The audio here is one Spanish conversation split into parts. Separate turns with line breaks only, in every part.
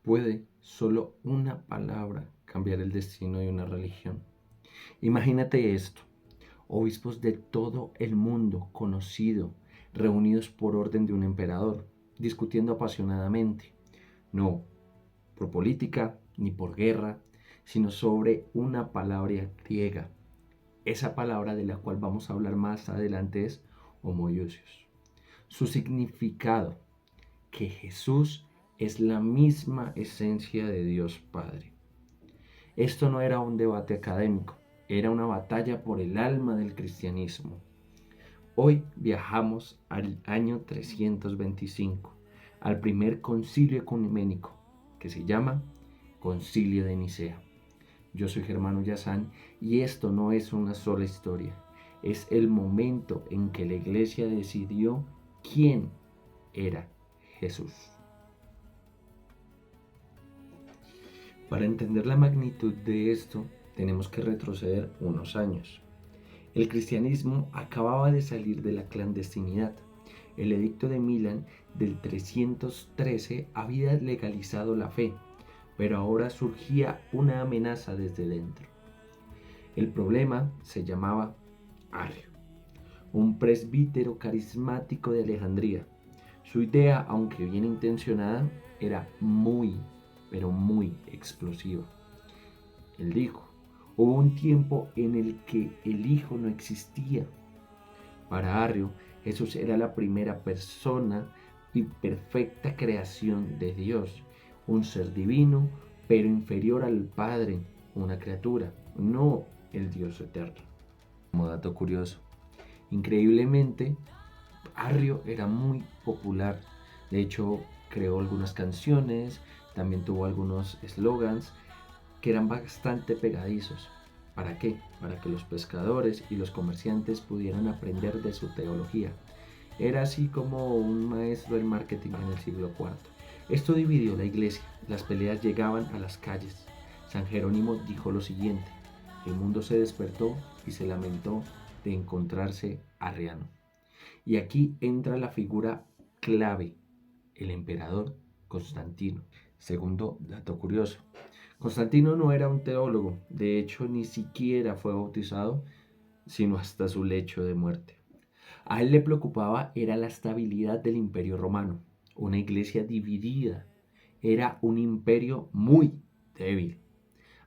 ¿Puede solo una palabra cambiar el destino de una religión? Imagínate esto: obispos de todo el mundo conocido, reunidos por orden de un emperador, discutiendo apasionadamente, no por política ni por guerra, sino sobre una palabra griega. Esa palabra de la cual vamos a hablar más adelante es homoiousios. Su significado: que Jesús es la misma esencia de Dios Padre. Esto no era un debate académico, era una batalla por el alma del cristianismo. Hoy viajamos al año 325, al primer concilio ecuménico, que se llama Concilio de Nicea. Yo soy Germano Yazán y esto no es una sola historia, es el momento en que la iglesia decidió quién era Jesús. Para entender la magnitud de esto, tenemos que retroceder unos años. El cristianismo acababa de salir de la clandestinidad. El edicto de Milán del 313 había legalizado la fe, pero ahora surgía una amenaza desde dentro. El problema se llamaba Arrio, un presbítero carismático de Alejandría. Su idea, aunque bien intencionada, era pero muy explosiva. Él dijo: hubo un tiempo en el que el Hijo no existía. Para Arrio, Jesús era la primera persona y perfecta creación de Dios, un ser divino, pero inferior al Padre, una criatura, no el Dios eterno. Como dato curioso, increíblemente, Arrio era muy popular. De hecho, creó algunas canciones, también tuvo algunos eslogans que eran bastante pegadizos. ¿Para qué? Para que los pescadores y los comerciantes pudieran aprender de su teología. Era así como un maestro del marketing en el siglo IV. Esto dividió la iglesia, las peleas llegaban a las calles. San Jerónimo dijo lo siguiente: el mundo se despertó y se lamentó de encontrarse arriano. Y aquí entra la figura clave, el emperador Constantino. Segundo dato curioso: Constantino no era un teólogo, de hecho ni siquiera fue bautizado, sino hasta su lecho de muerte. A él le preocupaba era la estabilidad del imperio romano, una iglesia dividida, era un imperio muy débil.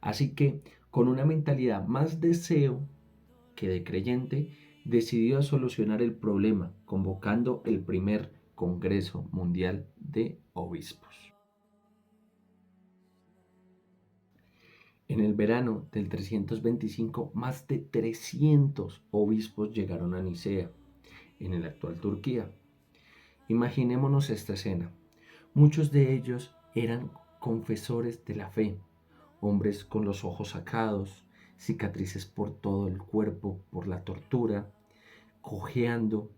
Así que, con una mentalidad más de deseo que de creyente, decidió solucionar el problema convocando el primer Congreso Mundial de Obispos. En el verano del 325, más de 300 obispos llegaron a Nicea, en el actual Turquía. Imaginémonos esta escena. Muchos de ellos eran confesores de la fe, hombres con los ojos sacados, cicatrices por todo el cuerpo por la tortura, cojeando,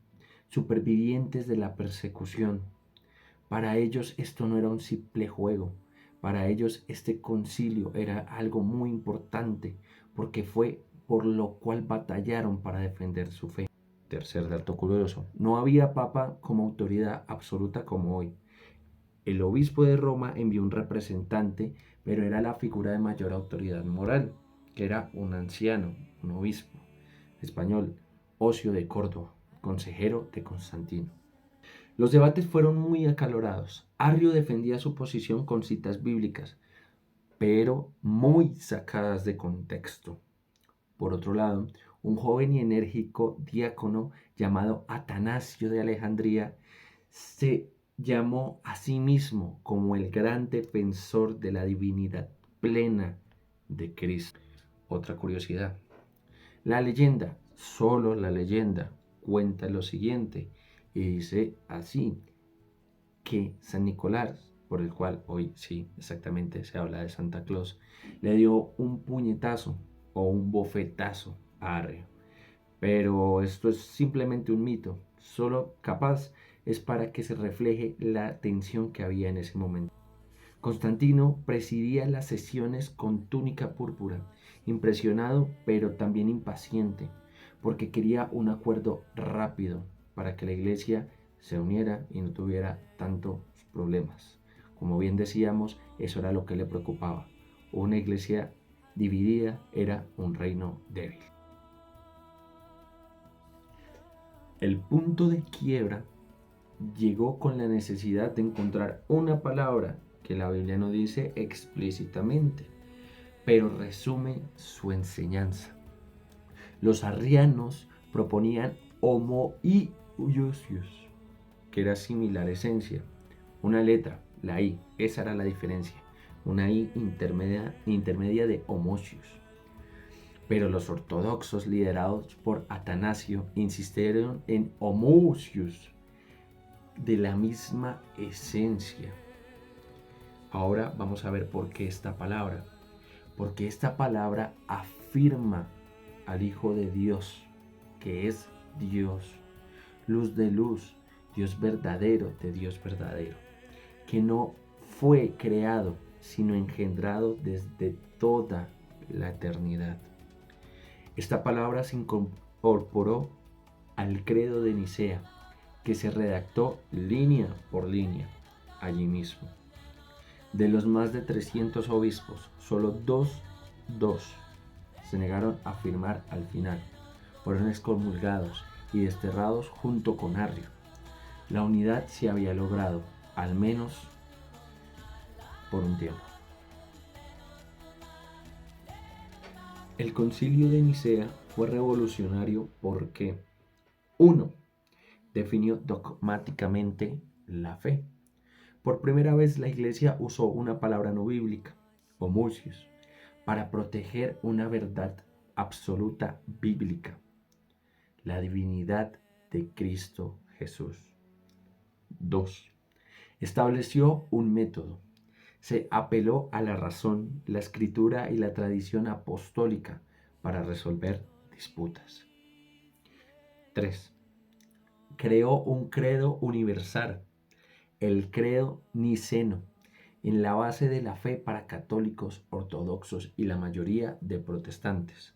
supervivientes de la persecución. Para ellos esto no era un simple juego. Para ellos este concilio era algo muy importante porque fue por lo cual batallaron para defender su fe. Tercer dato curioso: no había papa como autoridad absoluta como hoy. El obispo de Roma envió un representante, pero era la figura de mayor autoridad moral, que era un anciano, un obispo español, Ocio de Córdoba, consejero de Constantino. Los debates fueron muy acalorados. Arrio defendía su posición con citas bíblicas, pero muy sacadas de contexto. Por otro lado, un joven y enérgico diácono llamado Atanasio de Alejandría se llamó a sí mismo como el gran defensor de la divinidad plena de Cristo. Otra curiosidad: la leyenda, solo la leyenda, cuenta lo siguiente y dice así: que San Nicolás, por el cual hoy sí, exactamente se habla de Santa Claus, le dio un puñetazo o un bofetazo a Arrio. Pero esto es simplemente un mito, solo capaz es para que se refleje la tensión que había en ese momento. Constantino presidía las sesiones con túnica púrpura, impresionado pero también impaciente, porque quería un acuerdo rápido para que la iglesia se uniera y no tuviera tantos problemas. Como bien decíamos, eso era lo que le preocupaba. Una iglesia dividida era un reino débil. El punto de quiebra llegó con la necesidad de encontrar una palabra que la Biblia no dice explícitamente, pero resume su enseñanza. Los arrianos proponían homoiousios, que era similar esencia. Una letra, la I, esa era la diferencia. Una I intermedia de homousios. Pero los ortodoxos, liderados por Atanasio, insistieron en homoousios, de la misma esencia. Ahora vamos a ver por qué esta palabra. Porque esta palabra afirma al Hijo de Dios, que es Dios, luz de luz, Dios verdadero de Dios verdadero, que no fue creado, sino engendrado desde toda la eternidad. Esta palabra se incorporó al credo de Nicea, que se redactó línea por línea allí mismo. De los más de 300 obispos, solo dos se negaron a firmar al final. Fueron excomulgados y desterrados junto con Arrio. La unidad se había logrado, al menos por un tiempo. El Concilio de Nicea fue revolucionario porque 1. Definió dogmáticamente la fe. Por primera vez la Iglesia usó una palabra no bíblica, homoousios, para proteger una verdad absoluta bíblica, la divinidad de Cristo Jesús. 2. Estableció un método. Se apeló a la razón, la escritura y la tradición apostólica para resolver disputas. 3. Creó un credo universal, el credo niceno, en la base de la fe para católicos, ortodoxos y la mayoría de protestantes.